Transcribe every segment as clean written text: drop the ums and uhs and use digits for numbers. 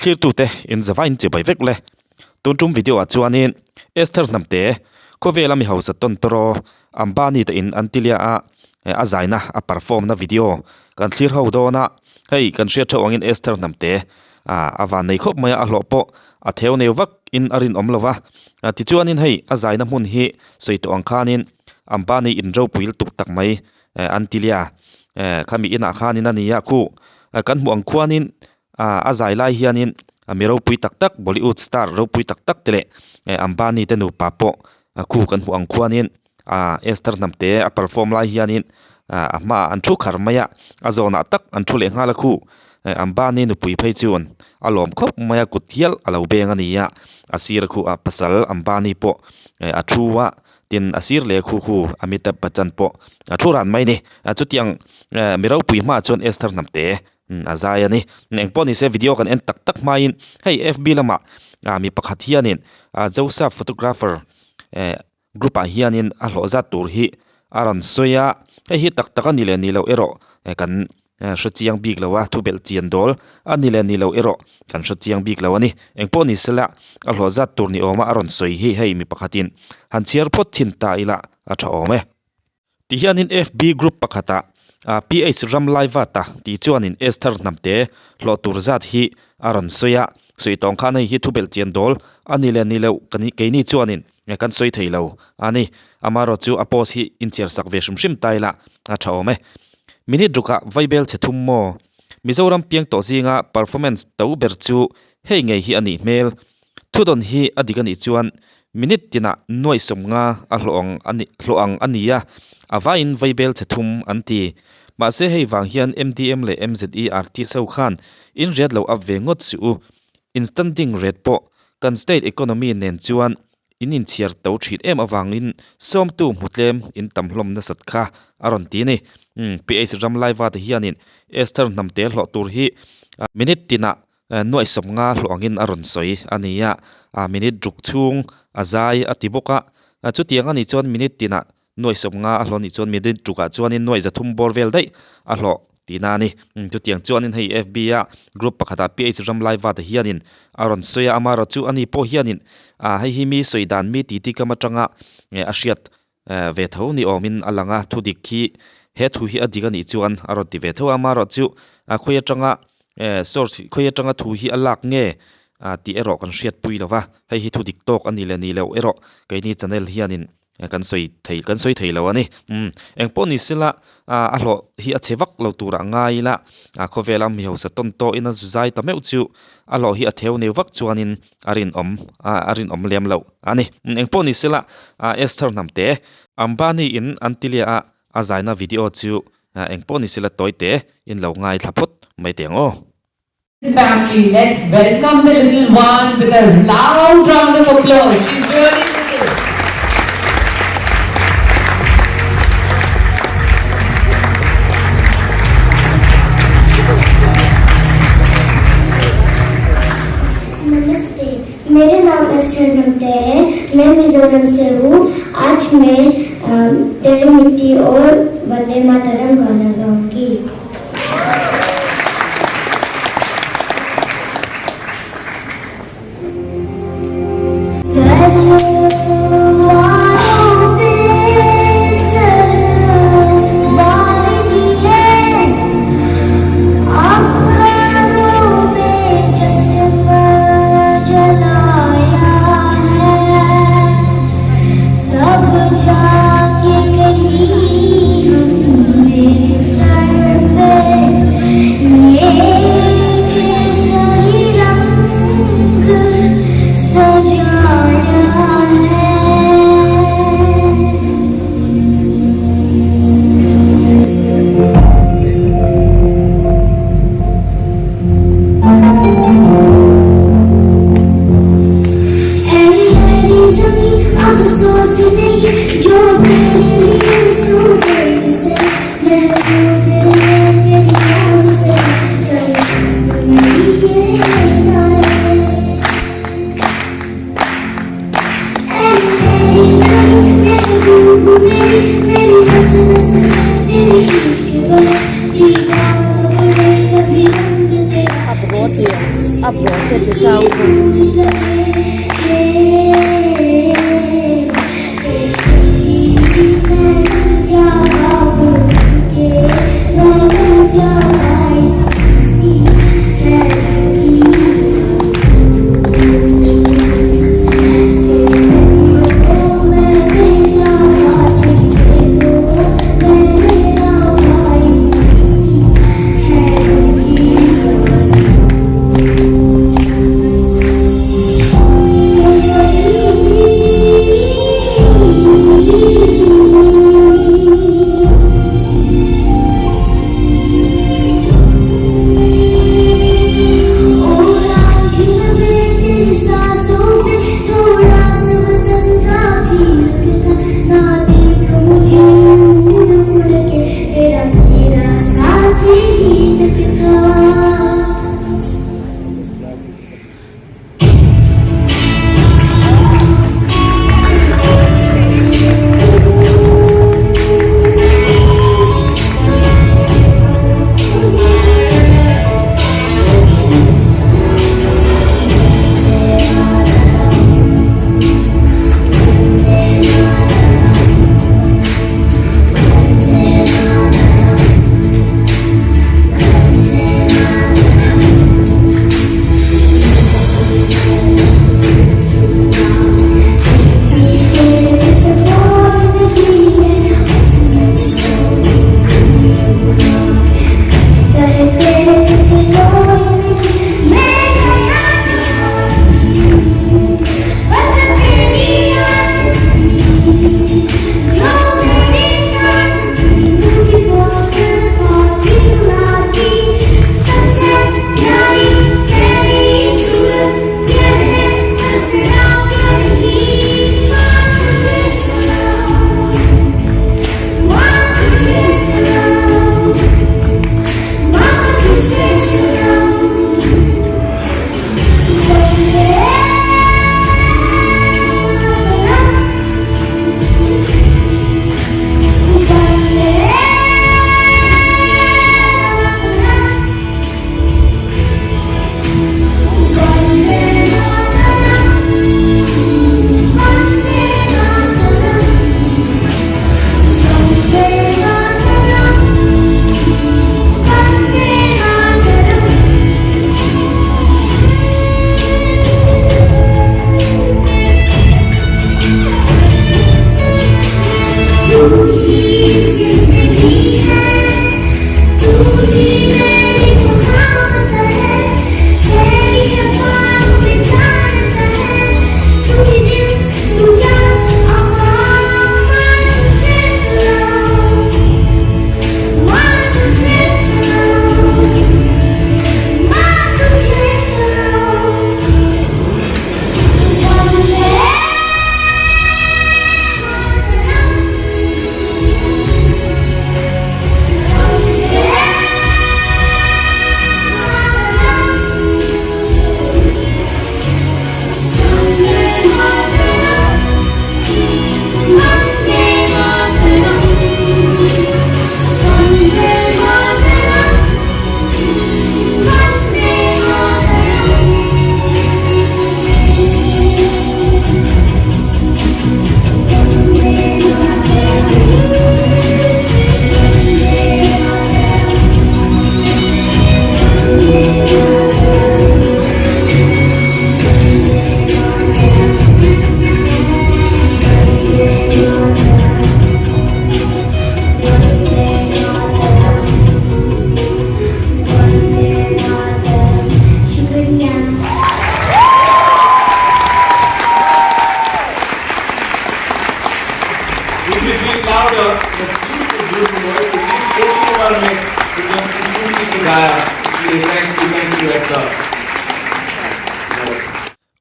clear tu te in zavain che bai vek le tuntum video a chuanin Esther hnamte ko vela mi hausa ton toro Ambani te in Antilia a zaina a perform na video kan clear ho do na hei kan share thawang in Esther hnamte a van nei khop maya a hlopo a theu neu vak in arin omlova ti chuanin hei a zaina mun hi soito angkhanin Ambani in ro puil tuk tak mai Antilia khami ina khanin ania khu kan mu ang khuanin a zai lai hianin mero pui tak tak Bollywood star ro pui tak tak tele Ambani te nupa po khu kan mu ang khuanin Esther hnamte a perform lai hianin ma an thu khar maya azona tak an thu le ngala khu Ambani nupui phei chuan alom khop maya kuthial alo bêng ania asir khu a pasal Ambani po a thuwa tin asir le khu Amitabh Bachchan po thu ran mai ni chutiang mero pui ma chuan Esther hnamte azaya ni engpo ni se video kan en tak tak main hei FB lama mi pakhat hianin Joseph photographer group a hianin a hloza tur hi aran soya hi tak tak ani le ni lo ero kan shachiang big lawa thubel chian dol ani le ni lo ero kan shachiang big lawani engpo ni sela a hloza tur ni oma aron soi hi hei mi pakhatin han chiar phot chinta ila a tha ome ti hianin FB group pakhata PH ram live ta ti chuanin Esther hnamte hlo tur zat hi aron soya soi tong kha nei hi thubel chian dol ani le ni lo kani keini chuanin kan soi theilo ani amaro chu apos hi incher sak ve shim taila a tha ome minute ruka vaibel chethum mo Mizoram piang to zinga performance to ber chu hei ngei hi ani mel thudon hi adigani chuan minute tina noi somnga a hloang ania avain vaibel chethum anti ma se hei wang hian MDM le MZERT sau khan in red lo avve ngot chu instant ding red po kan state economy nen chuan inin chiar to thit em awangin som tu mutlem in tamhlom na sat kha aron ti ni PH ram live at hianin Esther hnamte hlo tur hi minute tina noi somnga hlongin aron soi ania minute ruk chung azai atiboka chutiang ani chon minute tina noi somnga hloni chon minute ruka chuanin noi zathum borvel dai a hlo tinani chutiang chuanin hei FB a group pakhata PH ram live at hianin aron soya amaro chu ani po hianin hei hi mi soidan mi ti kamatanga ashiat ve tho ni omin alanga thudik khi he thu hi adigani chuan aro ti ve tho amaro chu khoya tanga source khoya tanga thu hi alak nge ti ero kan hriat pui lova hei hi thudik tok ani le ni lo ero kaini channel hianin kan soi theilo ani engpo ni sila a hlo hi a chewak lo tura ngaila khovelam mi hosa ton to ina zuzai tameu chu a lo hi a theu ne wak chuanin arin om lem lo ani engpo ni sila Esther hnamte Ambani in Antilia a zaina video chu engpo ni sila toite in lo ngai thlapot mai tengo family. Let's welcome the little one with a loud round of applause. She's really little. नमस्ते, मेरा नाम ester hnamte है। मैं मिजोरम से हूँ। आज मैं तेरे मिट्टी और वंदे मातरम गाना गाऊंगी। जाके कहीं हम मेरे sir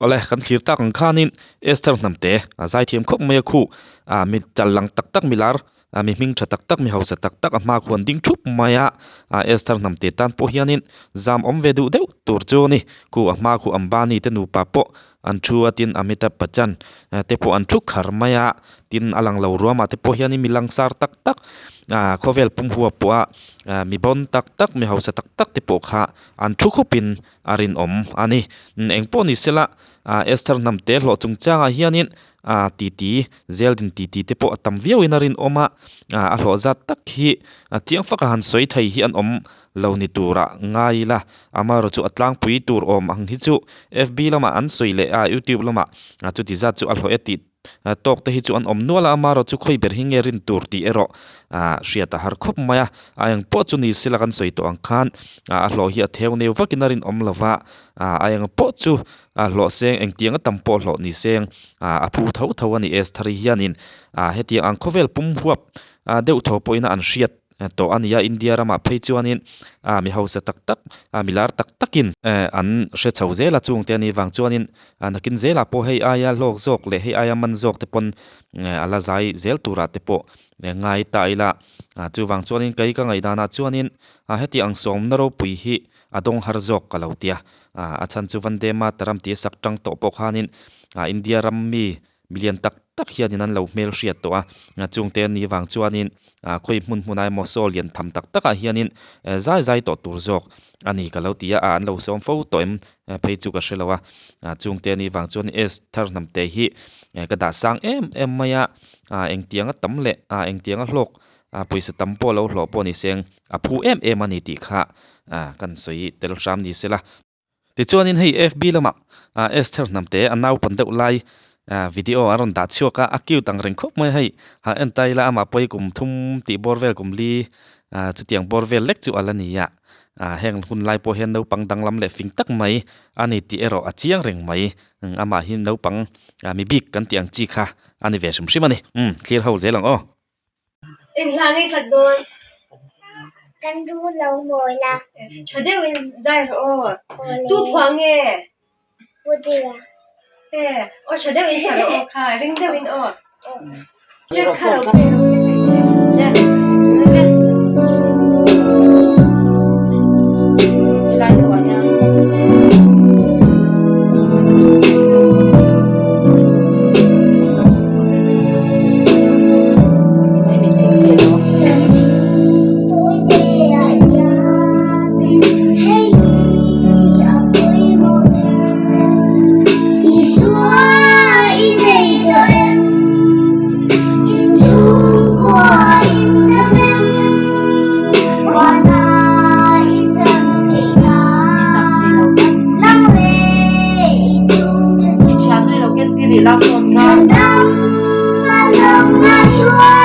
ole kan thlir tak ang khanin Esther hnamte a zai thiam khop mai khu a mi chal lang tak tak milar mi ming tha tak tak mi hausa tak tak ama khuan ding thup maya Esther hnamte tan po hianin zam om ve du deuh tur chu ni ku ama khu Ambani te nupa po an thu atin Amitabh Bachchan te po an thu khar maya tin alang lo ruama te po hianin milang sar tak tak khovel pum huwa po mi bon tak tak mi hausa tak tak te po kha an thu khupin arin om ani eng po ni sela Esther hnamte hlo chung changa hianin titi zeldin titi te po tam viau inarin oma a hlo zat tak hi chiang faka han soi thei hi an om lo ni tura ngai la ama ro chu atlang pui tur om ang hi chu FB lama an soi le YouTube lama chu ti zat chu a hlo eti tok te hi chu an om nuala ama ro chu khoi ber hingerin tur ti ero hriata har khop maya ayang po chu ni silakan soi to ang khan a hlo hi a theu neu vakinarin om lova ayang po chu hlo seng eng tiang a tampo hlo ni seng a phu tho tho ani Esther hianin heti ang khovel pum huap deuh tho poina an hriat to ania India rama phei chuanin mi hausa tak tak milar tak takin an hre chho zela chung te ani wang chuanin nakin zela po hei aya lok zok le hei aya man zok te pon ala zai zel tura te po ngai ta ila chu wang chuanin kai ka ngai dana chuanin heti ang som na ro pui hi adong har zok kalautia achan chu vande ma taram ti saktang to po khanin India ram mi million tak tak hianin an lo mel hriat to chung te ni wang chuanin khoi mun munai mo sol lian tham tak tak hianin zai zai to tur zok ani kalautia an lo som fo to em phei chu ka hrelowa chung te ni wang chuan Esther hnamte hi ka da sang em maya eng tianga tam le eng tianga hlok puisa tampo lo hlo po ni seng phu em ani ti kha kan soi tel ram ni sela ti chuanin hei FB lama Esther hnamte anau pan deuh lai video aron da chuaka akiu tang reng khop mai hei entai la ama poi kum thum ti borvel kum li chutiang borvel lek chu alania heng hun lai po hen no pang dang lam le fing tak mai ani ti ero achiang reng mai ama hin no pang mi bik kan tiang chi kha ani ve shim shimani clear hole zelang in lani sak don Kan du lâu ngồi là chade win zai ro tu phwange vô địa. o chade win sa ro kha ring de win o je kha lo Love on Mà lòng ngã xuống